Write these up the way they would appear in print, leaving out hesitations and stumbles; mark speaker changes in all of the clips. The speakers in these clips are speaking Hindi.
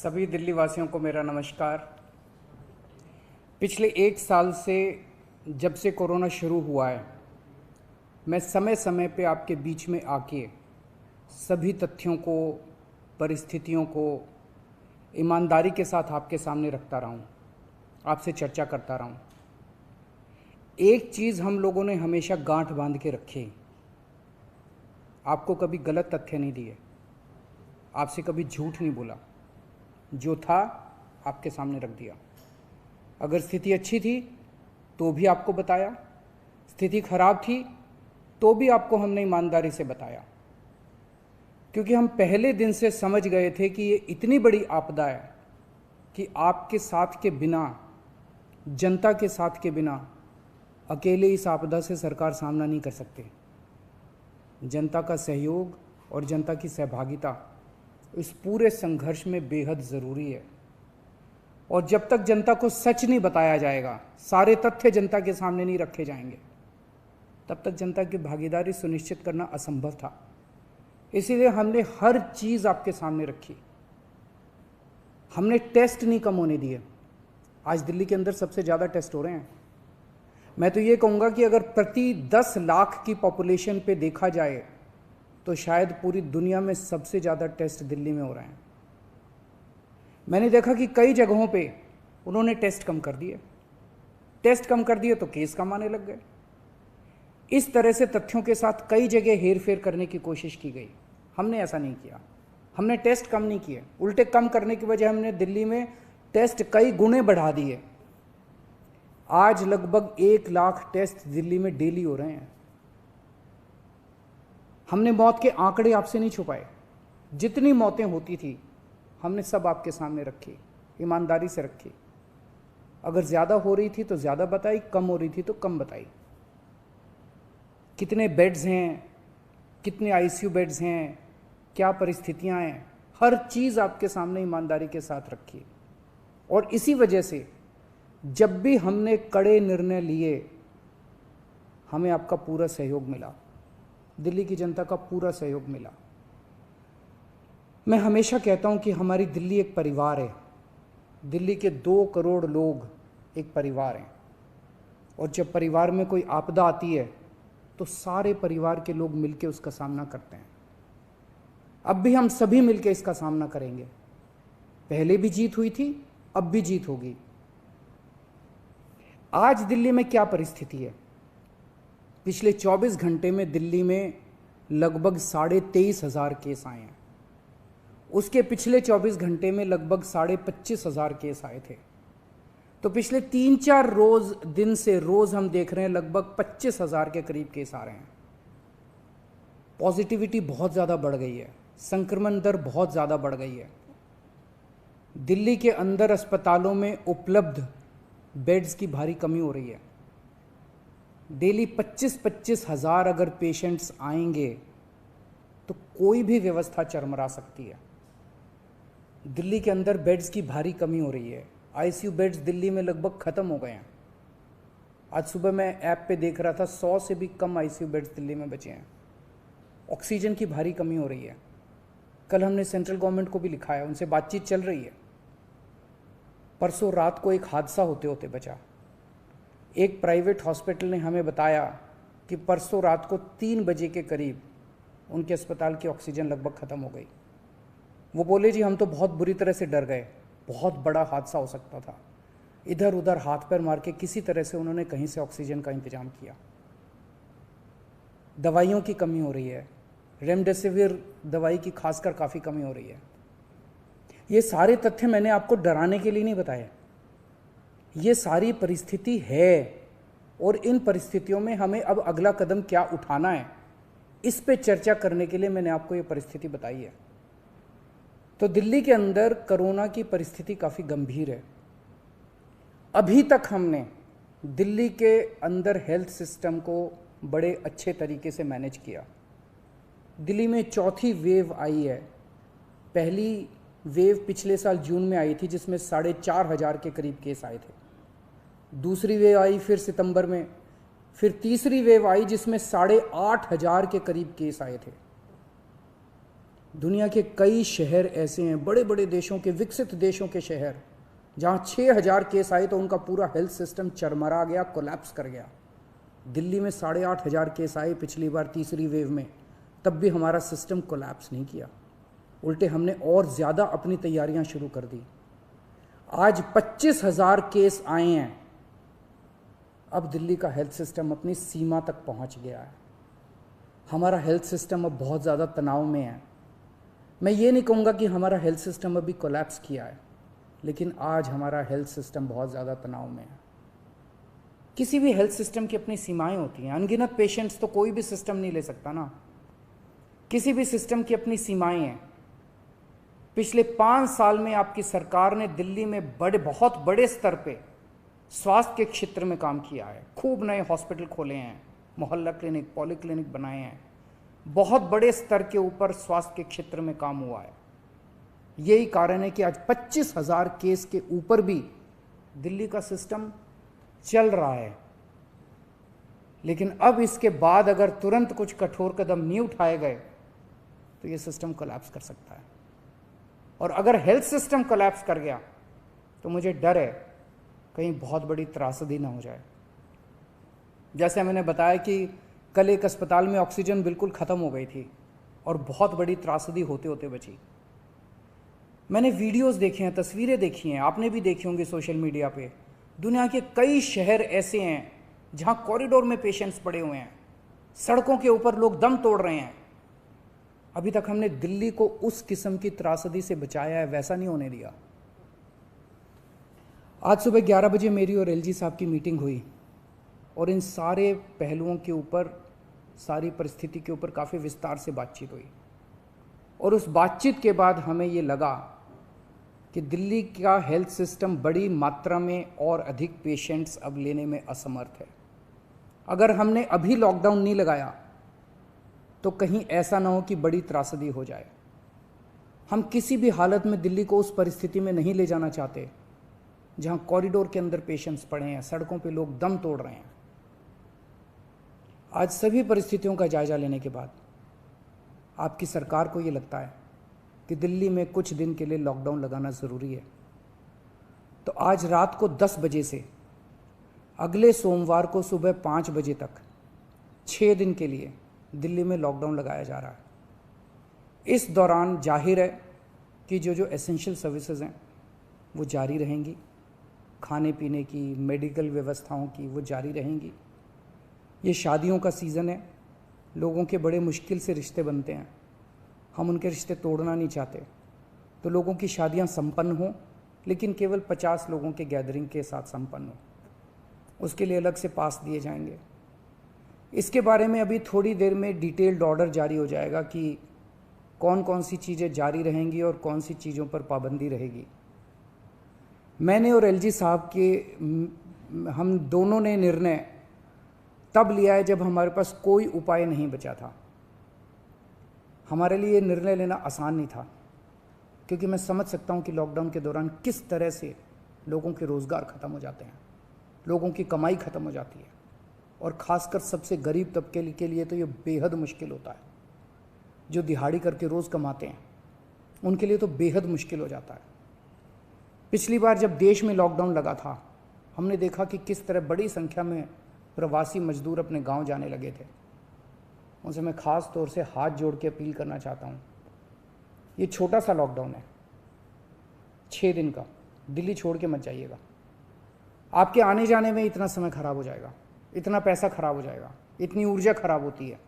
Speaker 1: सभी दिल्ली वासियों को मेरा नमस्कार। पिछले एक साल से जब से कोरोना शुरू हुआ है, मैं समय समय पे आपके बीच में आके सभी तथ्यों को, परिस्थितियों को ईमानदारी के साथ आपके सामने रखता रहा हूँ, आपसे चर्चा करता रहा हूँ। एक चीज़ हम लोगों ने हमेशा गांठ बांध के रखी, आपको कभी गलत तथ्य नहीं दिए, आपसे कभी झूठ नहीं बोला, जो था आपके सामने रख दिया। अगर स्थिति अच्छी थी तो भी आपको बताया, स्थिति खराब थी तो भी आपको हमने ईमानदारी से बताया, क्योंकि हम पहले दिन से समझ गए थे कि ये इतनी बड़ी आपदा है कि आपके साथ के बिना, जनता के साथ के बिना अकेले इस आपदा से सरकार सामना नहीं कर सकती। जनता का सहयोग और जनता की सहभागिता इस पूरे संघर्ष में बेहद ज़रूरी है। और जब तक जनता को सच नहीं बताया जाएगा, सारे तथ्य जनता के सामने नहीं रखे जाएंगे, तब तक जनता की भागीदारी सुनिश्चित करना असंभव था। इसीलिए हमने हर चीज़ आपके सामने रखी। हमने टेस्ट नहीं कम होने दिए। आज दिल्ली के अंदर सबसे ज़्यादा टेस्ट हो रहे हैं। मैं तो ये कहूँगा कि अगर प्रति 10 लाख की पॉपुलेशन पे देखा जाए तो शायद पूरी दुनिया में सबसे ज़्यादा टेस्ट दिल्ली में हो रहे हैं। मैंने देखा कि कई जगहों पे उन्होंने टेस्ट कम कर दिए, टेस्ट कम कर दिए तो केस कम आने लग गए। इस तरह से तथ्यों के साथ कई जगह हेर फेर करने की कोशिश की गई। हमने ऐसा नहीं किया। हमने टेस्ट कम नहीं किए, उल्टे कम करने की वजह हमने दिल्ली में टेस्ट कई गुने बढ़ा दिए। आज लगभग 1 लाख टेस्ट दिल्ली में डेली हो रहे हैं। हमने मौत के आंकड़े आपसे नहीं छुपाए। जितनी मौतें होती थी हमने सब आपके सामने रखी, ईमानदारी से रखी। अगर ज़्यादा हो रही थी तो ज़्यादा बताई, कम हो रही थी तो कम बताई। कितने बेड्स हैं, कितने आईसीयू बेड्स हैं, क्या परिस्थितियां हैं, हर चीज़ आपके सामने ईमानदारी के साथ रखी। और इसी वजह से जब भी हमने कड़े निर्णय लिए, हमें आपका पूरा सहयोग मिला, दिल्ली की जनता का पूरा सहयोग मिला। मैं हमेशा कहता हूं कि हमारी दिल्ली एक परिवार है। दिल्ली के 2 करोड़ लोग एक परिवार हैं। और जब परिवार में कोई आपदा आती है तो सारे परिवार के लोग मिलकर उसका सामना करते हैं। अब भी हम सभी मिलकर इसका सामना करेंगे। पहले भी जीत हुई थी, अब भी जीत होगी। आज दिल्ली में क्या परिस्थिति है? पिछले 24 घंटे में दिल्ली में लगभग 23,500 केस आए हैं। उसके पिछले 24 घंटे में लगभग 25,500 केस आए थे। तो पिछले 3-4 दिन से रोज हम देख रहे हैं लगभग 25,000 के करीब केस आ रहे हैं। पॉजिटिविटी बहुत ज़्यादा बढ़ गई है, संक्रमण दर बहुत ज़्यादा बढ़ गई है। दिल्ली के अंदर अस्पतालों में उपलब्ध बेड्स की भारी कमी हो रही है। डेली 25-25 हज़ार अगर पेशेंट्स आएंगे तो कोई भी व्यवस्था चरमरा सकती है। दिल्ली के अंदर बेड्स की भारी कमी हो रही है। आईसीयू बेड्स दिल्ली में लगभग ख़त्म हो गए हैं। आज सुबह मैं ऐप पे देख रहा था 100 से भी कम आईसीयू बेड्स दिल्ली में बचे हैं। ऑक्सीजन की भारी कमी हो रही है। कल हमने सेंट्रल गवर्नमेंट को भी लिखा है, उनसे बातचीत चल रही है। परसों रात को एक हादसा होते होते बचा। एक प्राइवेट हॉस्पिटल ने हमें बताया कि परसों रात को 3 बजे के करीब उनके अस्पताल की ऑक्सीजन लगभग ख़त्म हो गई। वो बोले जी हम तो बहुत बुरी तरह से डर गए, बहुत बड़ा हादसा हो सकता था। इधर उधर हाथ पैर मार के किसी तरह से उन्होंने कहीं से ऑक्सीजन का इंतजाम किया। दवाइयों की कमी हो रही है, रेमडेसिविर दवाई की खासकर काफ़ी कमी हो रही है। ये सारे तथ्य मैंने आपको डराने के लिए नहीं बताए। ये सारी परिस्थिति है और इन परिस्थितियों में हमें अब अगला कदम क्या उठाना है, इस पे चर्चा करने के लिए मैंने आपको ये परिस्थिति बताई है। तो दिल्ली के अंदर कोरोना की परिस्थिति काफ़ी गंभीर है। अभी तक हमने दिल्ली के अंदर हेल्थ सिस्टम को बड़े अच्छे तरीके से मैनेज किया। दिल्ली में 4थी वेव आई है। पहली वेव पिछले साल जून में आई थी जिसमें 4,500 के करीब केस आए थे। दूसरी वेव आई फिर सितंबर में, फिर तीसरी वेव आई जिसमें 8,500 के करीब केस आए थे। दुनिया के कई शहर ऐसे हैं, बड़े बड़े देशों के, विकसित देशों के शहर, जहाँ 6,000 केस आए तो उनका पूरा हेल्थ सिस्टम चरमरा गया, कोलैप्स कर गया। दिल्ली में 8,500 केस आए पिछली बार तीसरी वेव में, तब भी हमारा सिस्टम कोलैप्स नहीं किया, उल्टे हमने और ज़्यादा अपनी तैयारियां शुरू कर दी। आज 25,000 केस आए हैं। अब दिल्ली का हेल्थ सिस्टम अपनी सीमा तक पहुंच गया है। हमारा हेल्थ सिस्टम अब बहुत ज़्यादा तनाव में है। मैं ये नहीं कहूँगा कि हमारा हेल्थ सिस्टम अभी कोलैप्स किया है, लेकिन आज हमारा हेल्थ सिस्टम बहुत ज़्यादा तनाव में है। किसी भी हेल्थ सिस्टम की अपनी सीमाएं होती हैं। अनगिनत पेशेंट्स तो कोई भी सिस्टम नहीं ले सकता ना। किसी भी सिस्टम की अपनी सीमाएं हैं। पिछले 5 साल में आपकी सरकार ने दिल्ली में बहुत बड़े स्तर पे स्वास्थ्य के क्षेत्र में काम किया है। खूब नए हॉस्पिटल खोले हैं, मोहल्ला क्लिनिक, पॉली क्लिनिक बनाए हैं। बहुत बड़े स्तर के ऊपर स्वास्थ्य के क्षेत्र में काम हुआ है। यही कारण है कि आज 25,000 केस के ऊपर भी दिल्ली का सिस्टम चल रहा है। लेकिन अब इसके बाद अगर तुरंत कुछ कठोर कदम नहीं उठाए गए तो ये सिस्टम कोलैप्स कर सकता है। और अगर हेल्थ सिस्टम कोलैप्स कर गया तो मुझे डर है कहीं बहुत बड़ी त्रासदी ना हो जाए। जैसे मैंने बताया कि कल एक अस्पताल में ऑक्सीजन बिल्कुल ख़त्म हो गई थी और बहुत बड़ी त्रासदी होते होते बची। मैंने वीडियोस देखे हैं, तस्वीरें देखी हैं, आपने भी देखी होंगी सोशल मीडिया पे। दुनिया के कई शहर ऐसे हैं जहां कॉरिडोर में पेशेंट्स पड़े हुए हैं, सड़कों के ऊपर लोग दम तोड़ रहे हैं। अभी तक हमने दिल्ली को उस किस्म की त्रासदी से बचाया है, वैसा नहीं होने दिया। आज सुबह 11 बजे मेरी और एलजी साहब की मीटिंग हुई और इन सारे पहलुओं के ऊपर, सारी परिस्थिति के ऊपर काफ़ी विस्तार से बातचीत हुई। और उस बातचीत के बाद हमें ये लगा कि दिल्ली का हेल्थ सिस्टम बड़ी मात्रा में और अधिक पेशेंट्स अब लेने में असमर्थ है। अगर हमने अभी लॉकडाउन नहीं लगाया तो कहीं ऐसा ना हो कि बड़ी त्रासदी हो जाए। हम किसी भी हालत में दिल्ली को उस परिस्थिति में नहीं ले जाना चाहते जहां कॉरिडोर के अंदर पेशेंट्स पड़े हैं, सड़कों पे लोग दम तोड़ रहे हैं। आज सभी परिस्थितियों का जायजा लेने के बाद आपकी सरकार को ये लगता है कि दिल्ली में कुछ दिन के लिए लॉकडाउन लगाना ज़रूरी है, तो आज रात को 10 बजे से अगले सोमवार को सुबह 5 बजे तक 6 दिन के लिए दिल्ली में लॉकडाउन लगाया जा रहा है। इस दौरान जाहिर है कि जो एसेंशियल सर्विसेज हैं वो जारी रहेंगी, खाने पीने की, मेडिकल व्यवस्थाओं की वो जारी रहेंगी। ये शादियों का सीज़न है, लोगों के बड़े मुश्किल से रिश्ते बनते हैं, हम उनके रिश्ते तोड़ना नहीं चाहते, तो लोगों की शादियां संपन्न हों, लेकिन केवल 50 लोगों के गैदरिंग के साथ संपन्न हो। उसके लिए अलग से पास दिए जाएंगे। इसके बारे में अभी थोड़ी देर में डिटेल्ड ऑर्डर जारी हो जाएगा कि कौन कौन सी चीज़ें जारी रहेंगी और कौन सी चीज़ों पर पाबंदी रहेगी। मैंने और एलजी साहब के हम दोनों ने निर्णय तब लिया है जब हमारे पास कोई उपाय नहीं बचा था। हमारे लिए निर्णय लेना आसान नहीं था, क्योंकि मैं समझ सकता हूं कि लॉकडाउन के दौरान किस तरह से लोगों के रोज़गार ख़त्म हो जाते हैं, लोगों की कमाई ख़त्म हो जाती है, और ख़ासकर सबसे गरीब तबके के लिए तो ये बेहद मुश्किल होता है। जो दिहाड़ी करके रोज़ कमाते हैं उनके लिए तो बेहद मुश्किल हो जाता है। पिछली बार जब देश में लॉकडाउन लगा था, हमने देखा कि किस तरह बड़ी संख्या में प्रवासी मजदूर अपने गांव जाने लगे थे। उनसे मैं ख़ास तौर से हाथ जोड़ के अपील करना चाहता हूं, ये छोटा सा लॉकडाउन है, 6 दिन का, दिल्ली छोड़ के मत जाइएगा। आपके आने जाने में इतना समय खराब हो जाएगा, इतना पैसा खराब हो जाएगा, इतनी ऊर्जा खराब होती है।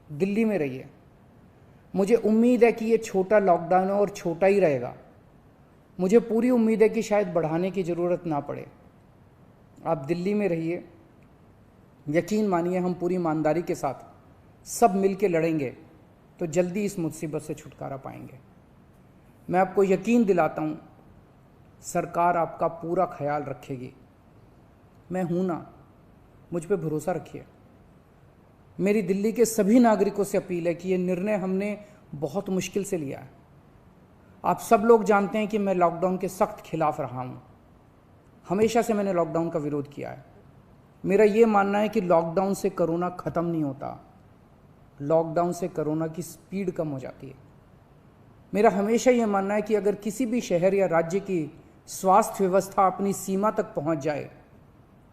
Speaker 1: दिल्ली में रहिए। मुझे उम्मीद है कि ये छोटा लॉकडाउन है और छोटा ही रहेगा। मुझे पूरी उम्मीद है कि शायद बढ़ाने की ज़रूरत ना पड़े। आप दिल्ली में रहिए। यकीन मानिए, हम पूरी ईमानदारी के साथ सब मिल के लड़ेंगे तो जल्दी इस मुसीबत से छुटकारा पाएंगे। मैं आपको यकीन दिलाता हूँ, सरकार आपका पूरा ख्याल रखेगी। मैं हूँ ना, मुझ पे भरोसा रखिए। मेरी दिल्ली के सभी नागरिकों से अपील है कि ये निर्णय हमने बहुत मुश्किल से लिया है। आप सब लोग जानते हैं कि मैं लॉकडाउन के सख्त खिलाफ रहा हूँ। हमेशा से मैंने लॉकडाउन का विरोध किया है। मेरा ये मानना है कि लॉकडाउन से कोरोना ख़त्म नहीं होता, लॉकडाउन से कोरोना की स्पीड कम हो जाती है। मेरा हमेशा ये मानना है कि अगर किसी भी शहर या राज्य की स्वास्थ्य व्यवस्था अपनी सीमा तक पहुंच जाए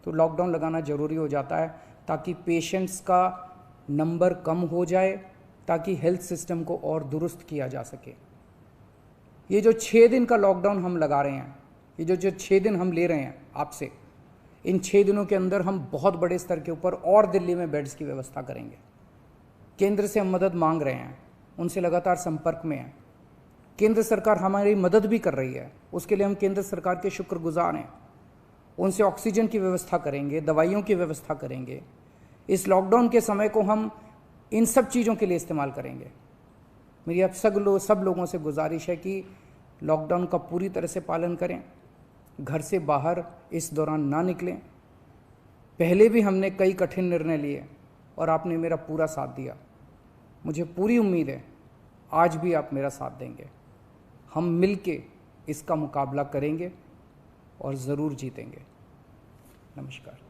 Speaker 1: तो लॉकडाउन लगाना ज़रूरी हो जाता है, ताकि पेशेंट्स का नंबर कम हो जाए, ताकि हेल्थ सिस्टम को और दुरुस्त किया जा सके। ये जो 6 दिन का लॉकडाउन हम लगा रहे हैं, ये जो 6 दिन हम ले रहे हैं आपसे, इन 6 दिनों के अंदर हम बहुत बड़े स्तर के ऊपर और दिल्ली में बेड्स की व्यवस्था करेंगे। केंद्र से हम मदद मांग रहे हैं, उनसे लगातार संपर्क में हैं। केंद्र सरकार हमारी मदद भी कर रही है, उसके लिए हम केंद्र सरकार के शुक्रगुजार हैं। उनसे ऑक्सीजन की व्यवस्था करेंगे, दवाइयों की व्यवस्था करेंगे। इस लॉकडाउन के समय को हम इन सब चीज़ों के लिए इस्तेमाल करेंगे। मेरी अब सब लोगों से गुजारिश है कि लॉकडाउन का पूरी तरह से पालन करें, घर से बाहर इस दौरान ना निकलें। पहले भी हमने कई कठिन निर्णय लिए और आपने मेरा पूरा साथ दिया। मुझे पूरी उम्मीद है आज भी आप मेरा साथ देंगे। हम मिलके इसका मुकाबला करेंगे और ज़रूर जीतेंगे। नमस्कार।